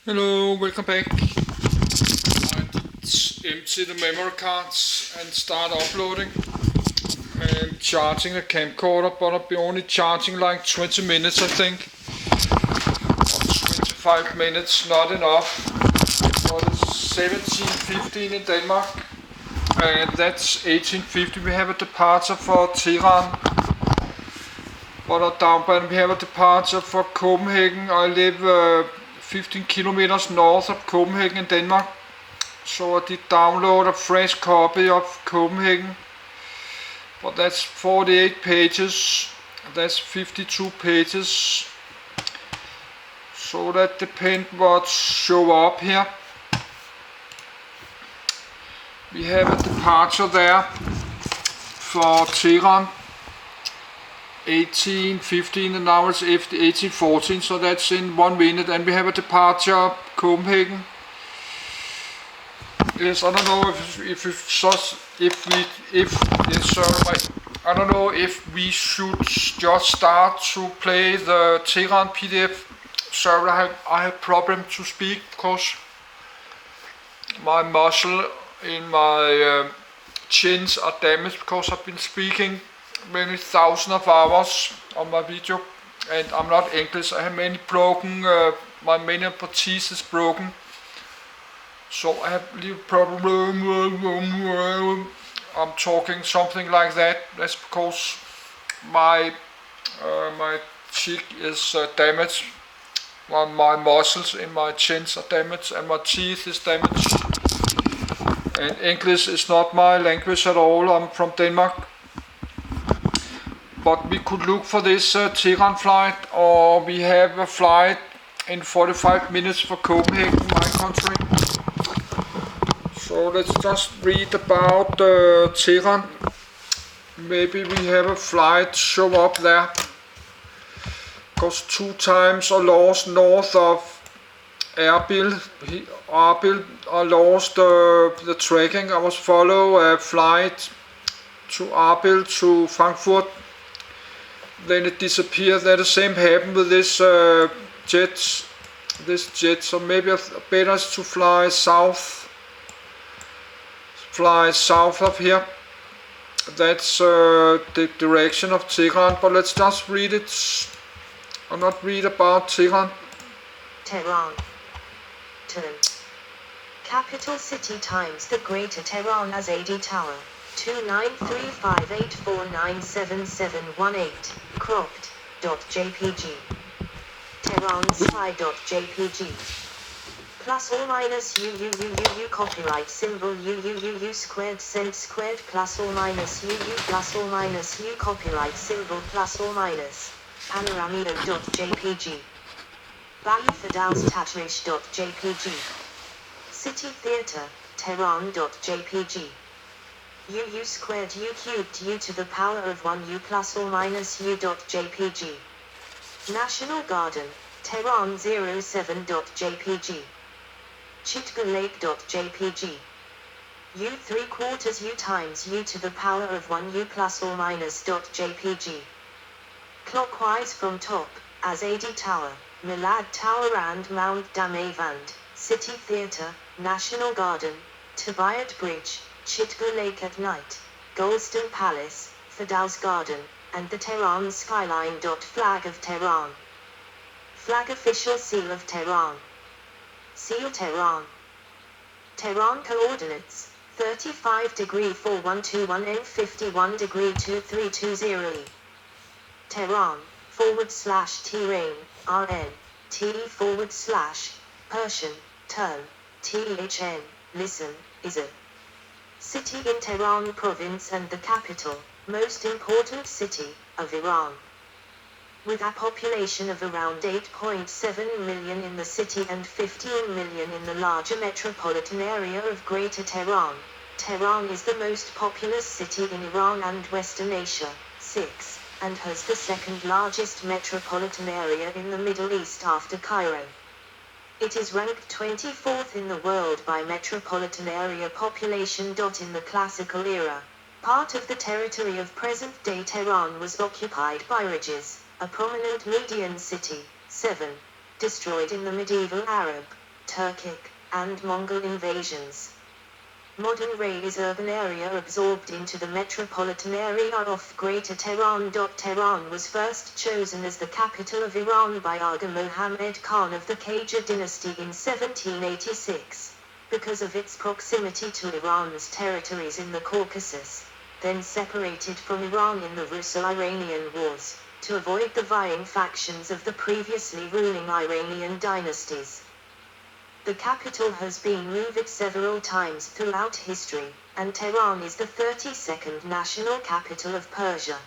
Hello, welcome back. Let's empty the memory cards and start uploading. I'm charging the camcorder, but I'll be only charging like 20 minutes, I think. Or 25 minutes, not enough. But it's 17:15 in Denmark, and that's 18:50. We have a departure for Teheran. But down, we have a departure for Copenhagen. I live 15 kilometers north of Copenhagen in Denmark. So I did download a fresh copy of Copenhagen. But that's 48 pages. That's 52 pages. So that depends what show up here. We have a departure there for Teheran. 18:15 and now it's 18:14, so that's in 1 minute, and we have a departure Copenhagen. Yes, I don't know I don't know if we should just start to play the Teheran PDF. Sorry, I have problem to speak because my muscle in my chins are damaged because I've been speaking many thousands of hours on my video, and I'm not English. I have many broken, my many teeth is broken, so I have a little problem. I'm talking something like that. That's because my cheek is damaged. My muscles in my chins are damaged, and my teeth is damaged. And English is not my language at all. I'm from Denmark. But we could look for this Teheran flight, or we have a flight in 45 minutes for Copenhagen, my country. So let's just read about Teheran. Maybe we have a flight show up there. Because 2 times I lost north of Arbil. I lost the tracking. I was follow a flight to Arbil to Frankfurt. Then it disappeared. That the same happened with this jet. So maybe better to fly south of here. That's the direction of Teheran. But let's just read it. I'll not read about Teheran. Tehran. Turn. Capital city times the Greater Tehran as AD Tower. 293584977718. Cropped.jpg. Tehran Spy.jpg. Plus or minus UUUUU copyright symbol UUUU squared cent squared plus or minus UU plus or minus U copyright symbol plus or minus. Panoramido.jpg. Balifadalstatrish.jpg. City Theatre, Tehran.jpg. UU squared U cubed U to the power of 1 U plus or minus U.jpg. National Garden, Tehran 07.jpg. Chitga Lake.jpg. U 3/4 U times U to the power of 1 U plus or minus .jpg. Clockwise from top, as AD Tower, Milad Tower and Mount Damavand, City Theatre, National Garden, Tabayat Bridge, Chitga Lake at night, Goldston Palace, Fadal's Garden, and the Tehran skyline. Flag of Tehran. Flag official seal of Tehran. Seal Tehran. Tehran coordinates, 35°4121 and 51°2320 E. Tehran, /T-rain, RN, Persian, turn, THN, listen, is a city in Tehran province and the capital, most important city, of Iran. With a population of around 8.7 million in the city and 15 million in the larger metropolitan area of Greater Tehran, Tehran is the most populous city in Iran and Western Asia, 6, and has the second largest metropolitan area in the Middle East after Cairo. It is ranked 24th in the world by metropolitan area population. In the classical era, part of the territory of present-day Tehran was occupied by Rajas, a prominent Median city, 7, destroyed in the medieval Arab Turkic and Mongol invasions. Modern Rey's urban area absorbed into the metropolitan area of Greater Tehran. Tehran was first chosen as the capital of Iran by Aga Mohammed Khan of the Qajar dynasty in 1786, because of its proximity to Iran's territories in the Caucasus, then separated from Iran in the Russo-Iranian Wars, to avoid the vying factions of the previously ruling Iranian dynasties. The capital has been moved several times throughout history, and Tehran is the 32nd national capital of Persia.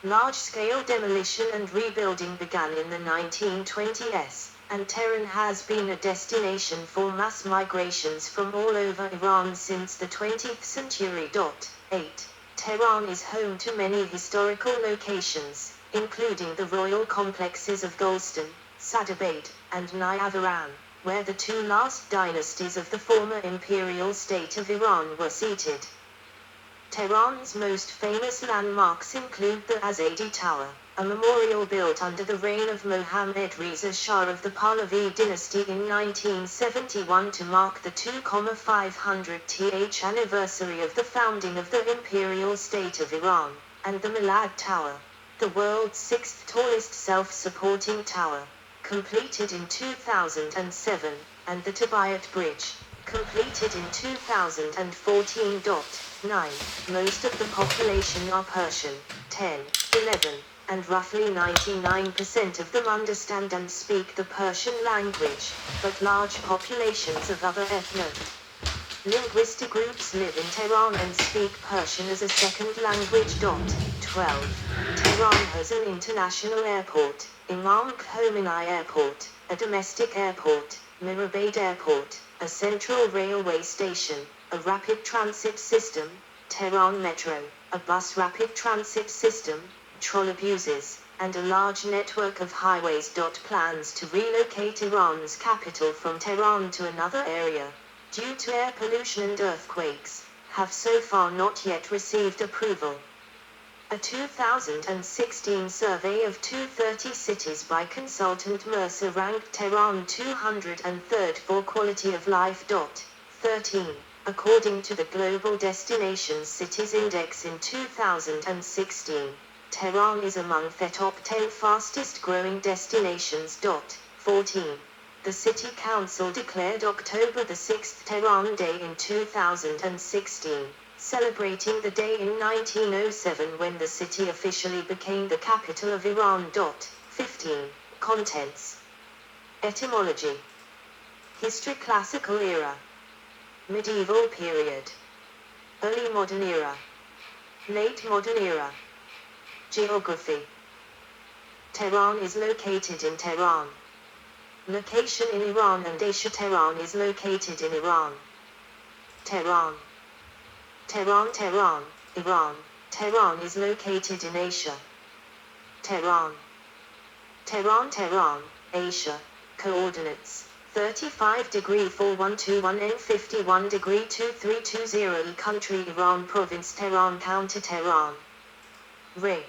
Large-scale demolition and rebuilding began in the 1920s, and Tehran has been a destination for mass migrations from all over Iran since the 20th century. 8. Tehran is home to many historical locations, including the royal complexes of Golestan, Sadabad, and Nayavaran, where the two last dynasties of the former imperial state of Iran were seated. Tehran's most famous landmarks include the Azadi Tower, a memorial built under the reign of Mohammad Reza Shah of the Pahlavi dynasty in 1971 to mark the 2,500th anniversary of the founding of the imperial state of Iran, and the Milad Tower, the world's sixth tallest self-supporting tower, completed in 2007, and the Tabayat Bridge, completed in 2014. 9. Most of the population are Persian, 10, 11, and roughly 99% of them understand and speak the Persian language, but large populations of other linguistic groups live in Tehran and speak Persian as a second language. 12. Tehran has an international airport, Imam Khomeini Airport, a domestic airport, Mirabad Airport, a central railway station, a rapid transit system, Tehran Metro, a bus rapid transit system, trolleybuses, and a large network of highways. Plans to relocate Iran's capital from Tehran to another area, due to air pollution and earthquakes, have so far not yet received approval. A 2016 survey of 230 cities by consultant Mercer ranked Tehran 203rd for quality of life. 13. According to the Global Destinations Cities Index in 2016, Tehran is among the top 10 fastest growing destinations. 14. The City Council declared October the 6th Tehran Day in 2016, celebrating the day in 1907 when the city officially became the capital of Iran. 15. Contents. Etymology. History. Classical era, medieval period, early modern era, late modern era. Geography. Tehran is located in Tehran. Location in Iran and Asia. Tehran is located in Iran. Tehran. Tehran, Iran. Tehran is located in Asia. Tehran. Tehran, Asia. Coordinates: 35°4121 and 51°2320. Country Iran. Province Tehran. County Tehran. Rey.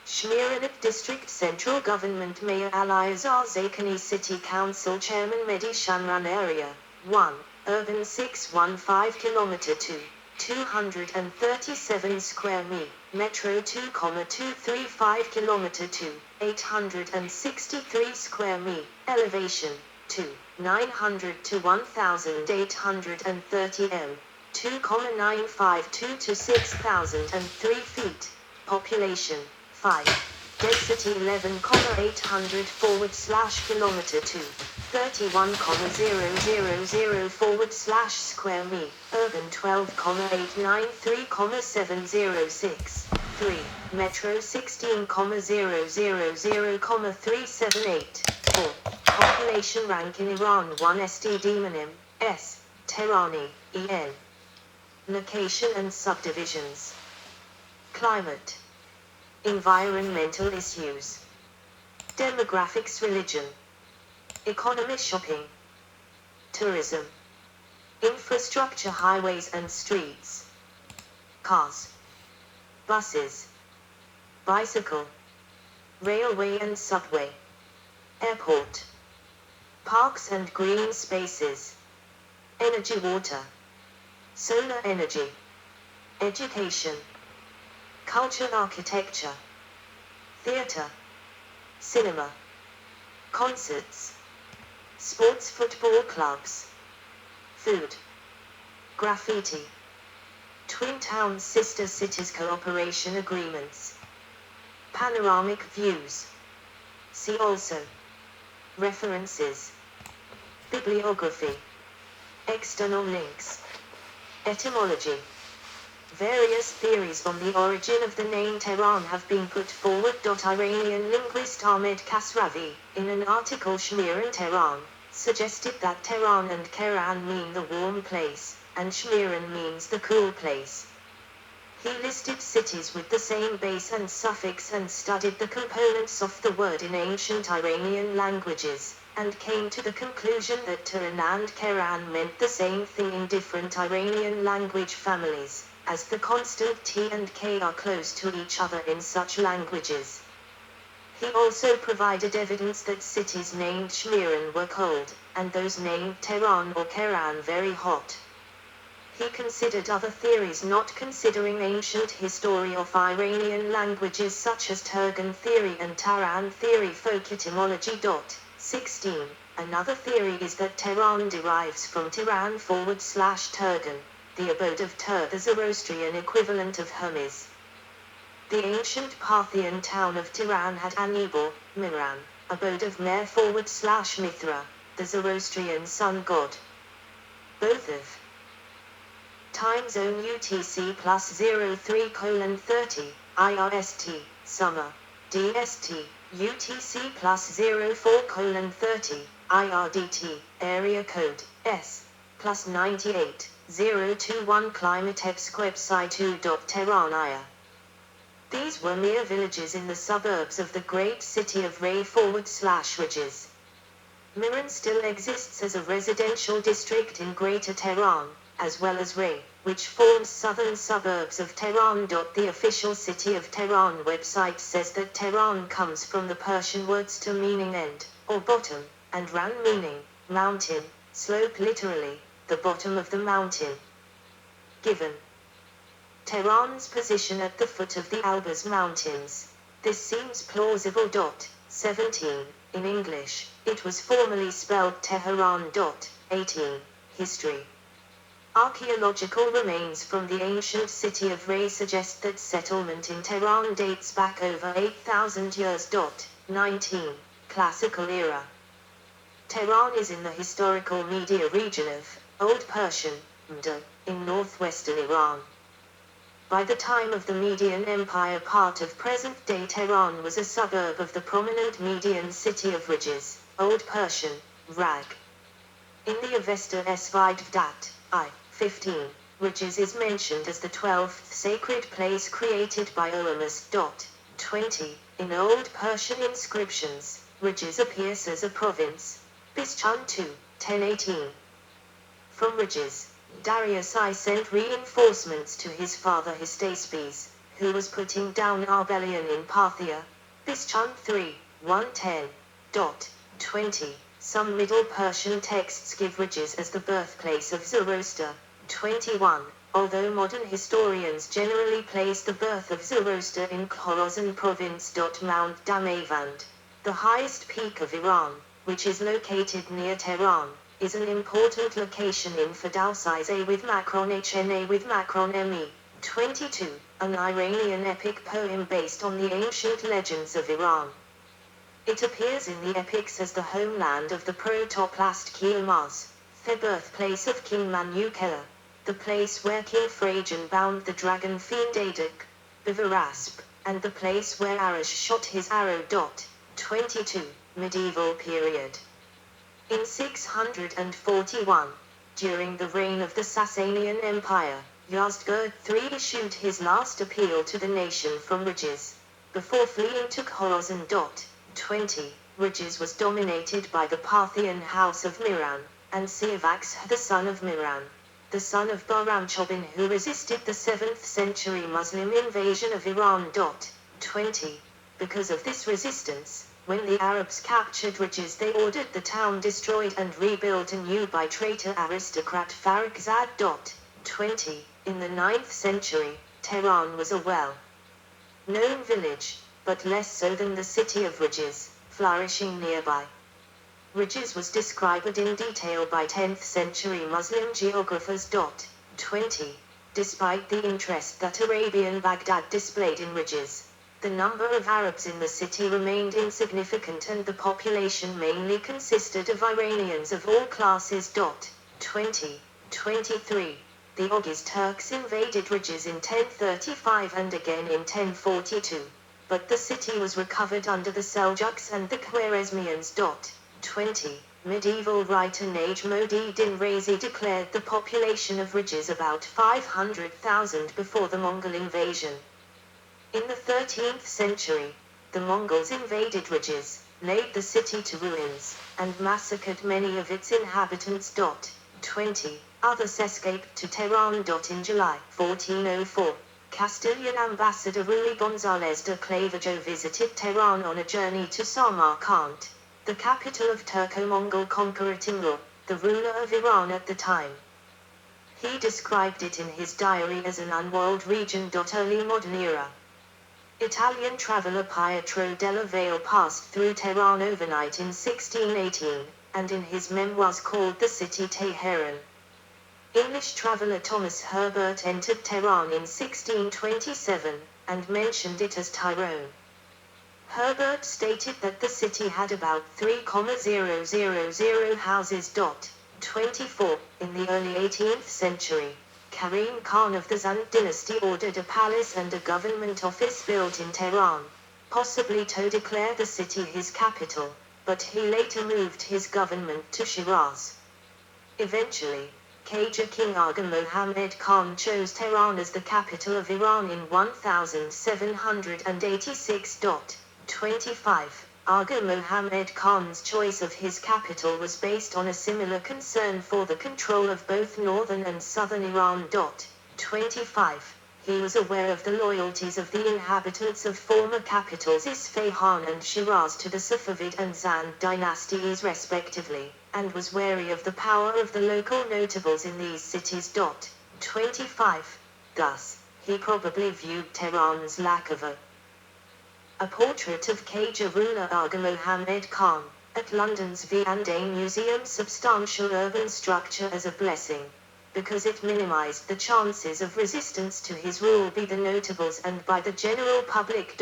Shmiranit District. Central Government. Mayor Aliazar Zaykani. City Council Chairman Mehdi Shamran. Area 1. Urban 615 km 2. 237 square mi. Metro 2,235 km 2. 863 square mi. Elevation 2. 900 to 1,830 m. 2,952 to 6,003 feet. Population 5. Density 11,800 /km 2. 31,000 /square mi. Urban 12,893,706. 3. Metro 16,000,378. 4. Population rank in Iran. 1. STD Minim. S. Tehrani. EN. Location and subdivisions. Climate. Environmental issues. Demographics. Religion. Economy. Shopping. Tourism. Infrastructure. Highways and streets. Cars. Buses. Bicycle. Railway and subway. Airport. parks and green spaces, energy water, solar energy, education, culture architecture, theatre, cinema, concerts, sports football clubs, food, graffiti, Twin Towns Sister Cities Cooperation Agreements, panoramic views. See also references, bibliography, external links, etymology. Various theories on the origin of the name Tehran have been put forward. Iranian linguist Ahmed Kasravi, in an article Shmiran Tehran, suggested that Tehran and Kehran mean the warm place, and Shmiran means the cool place. He listed cities with the same base and suffix and studied the components of the word in ancient Iranian languages, and came to the conclusion that Tehran and Kehran meant the same thing in different Iranian language families, as the constant T and K are close to each other in such languages. He also provided evidence that cities named Shmiran were cold, and those named Tehran or Kehran very hot. He considered other theories not considering ancient history of Iranian languages such as Turgan theory and Taran theory. Folk etymology. 16. Another theory is that Tehran derives from Tiran/Turgan, the abode of Tur, the Zoroastrian equivalent of Hermes. The ancient Parthian town of Tiran had Anibor, Miran, abode of Mer/Mithra, the Zoroastrian sun god. Both of time zone UTC plus 03:30, IRST, summer, DST, UTC plus 04:30, IRDT, area code, S, plus 98021 Climatex website 2.Tehran. These were mere villages in the suburbs of the great city of Ray/Ridges. Miran still exists as a residential district in Greater Tehran, as well as Ray, which forms southern suburbs of Tehran. The official City of Tehran website says that Tehran comes from the Persian words to meaning end, or bottom, and ran meaning mountain, slope literally, the bottom of the mountain. Given Tehran's position at the foot of the Albers Mountains, this seems plausible. 17. In English, it was formerly spelled Teheran. 18. History. Archaeological remains from the ancient city of Ray suggest that settlement in Tehran dates back over 8,000 years. 19. Classical era. Tehran is in the historical Media region of Old Persian, Md, in northwestern Iran. By the time of the Median Empire, part of present-day Tehran was a suburb of the prominent Median city of Ridges, Old Persian, Rag. In the Avesta Svigdat, I. 15, Ridges is mentioned as the 12th sacred place created by Oramus. 20. In Old Persian inscriptions, Ridges appears as a province. Bischan 2, 1018. From Ridges, Darius I sent reinforcements to his father Hystaspes, who was putting down Arbelion in Parthia. Bischan 3, 110. 20. Some Middle Persian texts give Ridges as the birthplace of Zoroaster. 21. Although modern historians generally place the birth of Zoroaster in Khorasan province. Mount Damavand, the highest peak of Iran, which is located near Tehran, is an important location in Ferdowsi's with Macron HNA with Macron ME. 22. An Iranian epic poem based on the ancient legends of Iran. It appears in the epics as the homeland of the protoplast Kilmaz, the birthplace of King Manukela, the place where King Phrajan bound the dragon fiend Adak, Bivarasp, and the place where Arash shot his arrow. 22. Medieval period. In 641, during the reign of the Sasanian Empire, Yazdgerd III issued his last appeal to the nation from Ridges, before fleeing to Khorasan. 20. Ridges was dominated by the Parthian house of Miran, and Siavax, the son of Miran, the son of Bahramchobin, who resisted the 7th century Muslim invasion of Iran. 20. Because of this resistance, When the Arabs captured Riches, they ordered the town destroyed and rebuilt anew by traitor aristocrat FLIGHTRADAR 20. In the 9th century, Teheran was a well-known village, but less so than the city of Riches, flourishing nearby. Riches was described in detail by 10th century Muslim geographers. 20. Despite the interest that Arabian Baghdad displayed in Riches, the number of Arabs in the city remained insignificant and the population mainly consisted of Iranians of all classes. 20. 23. The Oghuz Turks invaded Riches in 1035 and again in 1042, but the city was recovered under the Seljuks and the Khwarezmians. 20. Medieval writer Najmuddin Razi declared the population of Riches about 500,000 before the Mongol invasion. In the 13th century, the Mongols invaded Riches, laid the city to ruins, and massacred many of its inhabitants. 20. Others escaped to Teheran. In July 1404, Castilian ambassador Rui González de Clavijo visited Teheran on a journey to Samarkand, the capital of Turco-Mongol conqueror Timur, the ruler of Iran at the time. He described it in his diary as an unwalled region. Early modern era. Italian traveller Pietro della Valle passed through Teheran overnight in 1618, and in his memoirs called the city Teheran. English traveller Thomas Herbert entered Teheran in 1627, and mentioned it as Tyrone. Herbert stated that the city had about 3,000 houses. 24. In the early 18th century, Karim Khan of the Zand dynasty ordered a palace and a government office built in Tehran, possibly to declare the city his capital, but he later moved his government to Shiraz. Eventually, Qajar King Aga Mohammed Khan chose Tehran as the capital of Iran in 1786. 25. Aga Mohammed Khan's choice of his capital was based on a similar concern for the control of both northern and southern Iran. 25. He was aware of the loyalties of the inhabitants of former capitals Isfahan and Shiraz to the Safavid and Zand dynasties respectively, and was wary of the power of the local notables in these cities. 25. Thus, he probably viewed Tehran's lack of a portrait of Qajar ruler Aga Mohammed Khan, at London's V&A Museum's substantial urban structure as a blessing, because it minimized the chances of resistance to his rule by the notables and by the general public.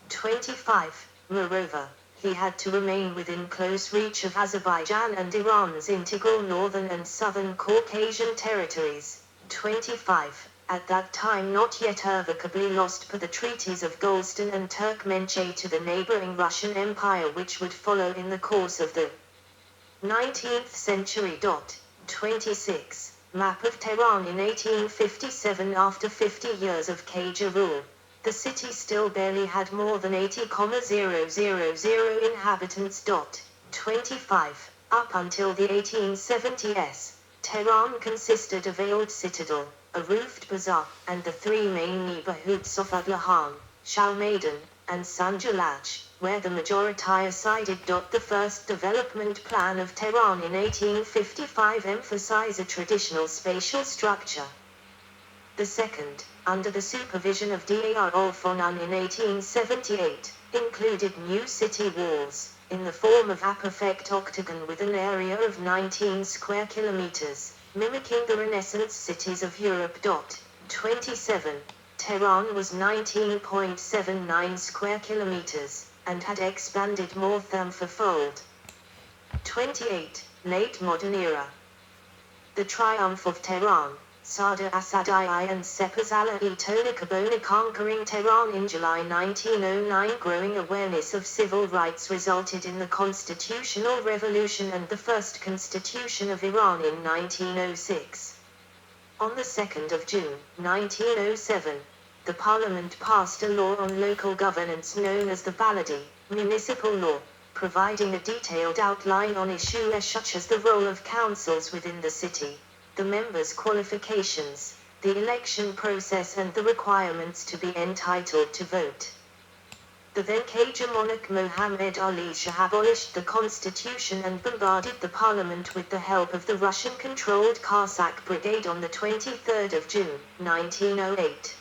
25. Moreover, he had to remain within close reach of Azerbaijan and Iran's integral northern and southern Caucasian territories. 25. At that time not yet irrevocably lost per the treaties of Golestan and Turkmenchay to the neighboring Russian Empire which would follow in the course of the 19th century. 26. Map of Tehran in 1857. After 50 years of Qajar rule, the city still barely had more than 80,000 inhabitants. 25. Up until the 1870s, Tehran consisted of a old citadel, a roofed bazaar, and the three main neighborhoods of Aglahan, Shalmadan, and Sanjalaj, where the majority sided. The first development plan of Tehran in 1855 emphasized a traditional spatial structure. The second, under the supervision of Dar Olfonan in 1878, included new city walls, in the form of a perfect octagon with an area of 19 square kilometers, mimicking the Renaissance cities of Europe. 27. Tehran was 19.79 square kilometers, and had expanded more than fourfold. 28. Late modern era. The triumph of Tehran, Sadr Asadi and Sepazala-e Tolikabona conquering Tehran in July 1909. Growing awareness of civil rights resulted in the Constitutional Revolution and the first Constitution of Iran in 1906. On the 2nd of June, 1907, the Parliament passed a law on local governance known as the Baladi, municipal law, providing a detailed outline on issues such as the role of councils within the city, the members' qualifications, the election process and the requirements to be entitled to vote. The then Qajar monarch Mohammad Ali Shah abolished the constitution and bombarded the parliament with the help of the Russian-controlled Cossack Brigade on the 23rd of June, 1908.